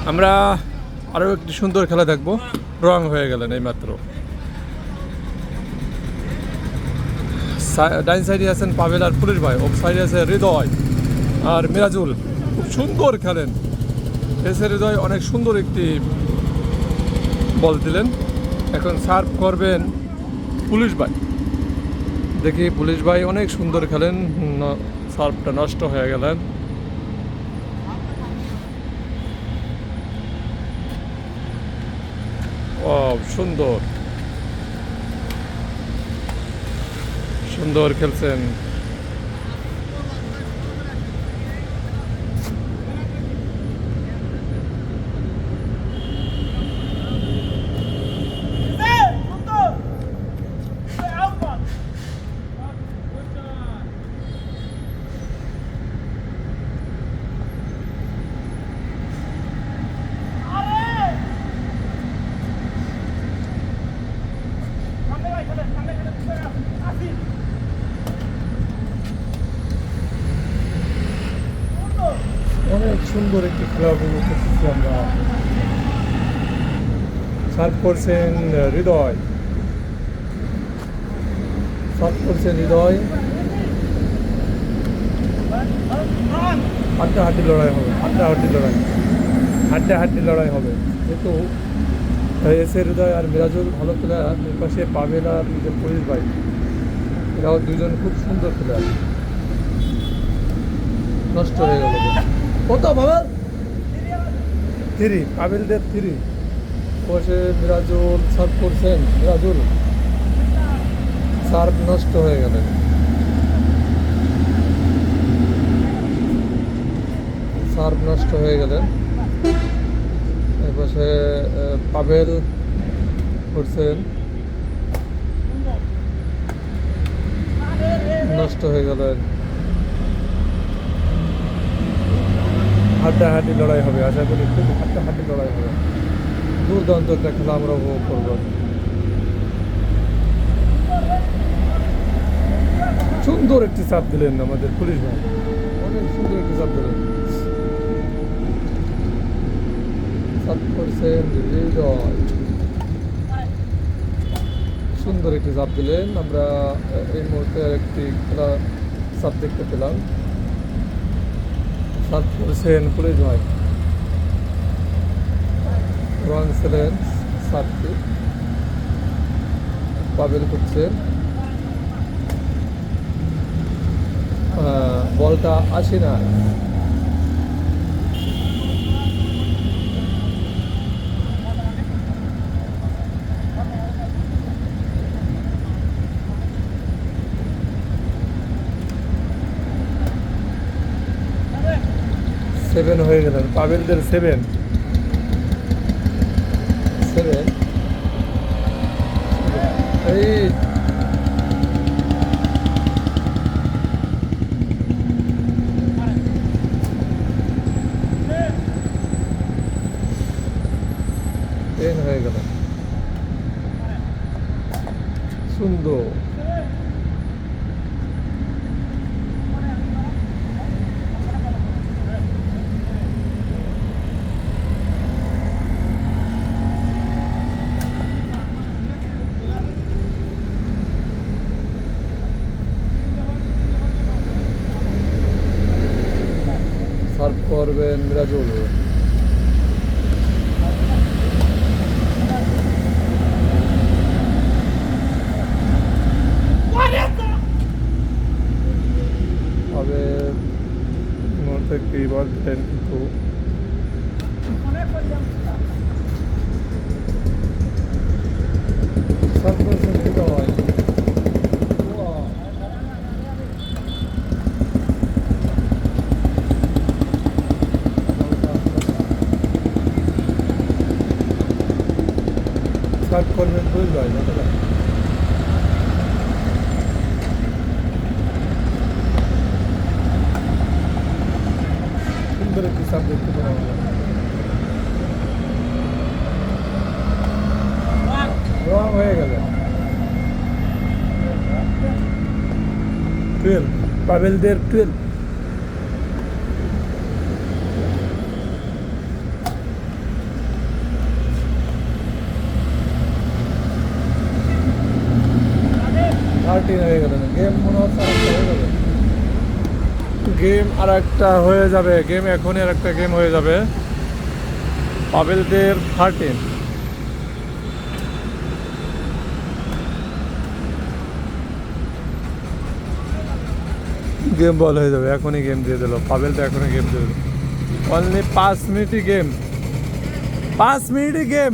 আমরা আরও একটি সুন্দর খেলা দেখবো। রং হয়ে গেলেন এইমাত্র। ডাইন সাইডে আছেন পাভেল আর পুলিশ ভাই, অফ সাইডে আছে হৃদয় আর মিরাজুল। খুব সুন্দর খেলেন। এসে হৃদয় অনেক সুন্দর একটি বল দিলেন। এখন সার্ভ করবেন পুলিশ ভাই। দেখি পুলিশ ভাই অনেক সুন্দর খেলেন, সার্ভটা নষ্ট হয়ে গেলেন। ও সুন্দর সুন্দর খেলছেন। অনেক সুন্দর একটি খেলা উপভোগ করতেছি আমরা। সার্ভ করছেন হৃদয়, সার্ভ করছেন হৃদয়। হাড্ডাহাড্ডি লড়াই হবে, হাড্ডাহাড্ডি লড়াই হবে। যেহেতু এসে হৃদয় আর মিরাজুল ভালো প্লেয়ার, এর পাশে পাভেল আর পুলিশ ভাই, এরাও দুজন খুব সুন্দর প্লেয়ার। নষ্ট হয়ে গেল। কত পাভেল? 3, পাভেলদের 3। বসে মিরাজুল সার্ভ করছেন, মিরাজুল সার্ভ নষ্ট হয়ে গেলেন। সার্ভ নষ্ট হয়ে গেলেন। এপাশে পাভেল করছেন, নষ্ট হয়ে গেলেন। হাড্ডাহাড্ডি লড়াই হবে, আশা করি খুব হাড্ডাহাড্ডি লড়াই হবে। দুর্দান্ত একটা খেলা আমরা উপভোগ করব। সুন্দর একটি চাপ দিলেন আমাদের পুলিশ ভাই, অনেক সুন্দর একটি চাপ দিলেন। চাপ করছেন হৃদয়, সুন্দর একটি চাপ দিলেন। আমরা এই মুহূর্তে একটি খেলা চাপ দেখতে পেলাম। সার্ভ করছেন পুলিশ ভাই, রং ছিলেন সার্ভটি। পাভেল করছেন, বলটা আসে না। সেভেন হয়ে গেলেন, পাভেলদের 7। এই হয়ে গেল। সুন্দর সার্ভ করবেন মিরাজুল। তবে মুহূর্তে একটি বল দিলেন, কিন্তু সার্ভ করছেন হৃদয়। সার্ভ করবেন পুলিশ ভাই। সুন্দর একটি সার্ভ দেখতে পেলাম। রং হয়ে গেল। 12, পাভেলদের 12। 13 হয়ে গেল, গেম মনে হচ্ছে আর হয়ে যাবে, গেম এখনই আর একটা গেম হয়ে যাবে। পাবেলদের 13 গেম বল হয়ে যাবে, এখনই গেম দিয়ে দিল পাবেল, তো এখনই গেম দিয়ে দিল। অনলি 5 মিনিটই গেম, 5 মিনিটই গেম।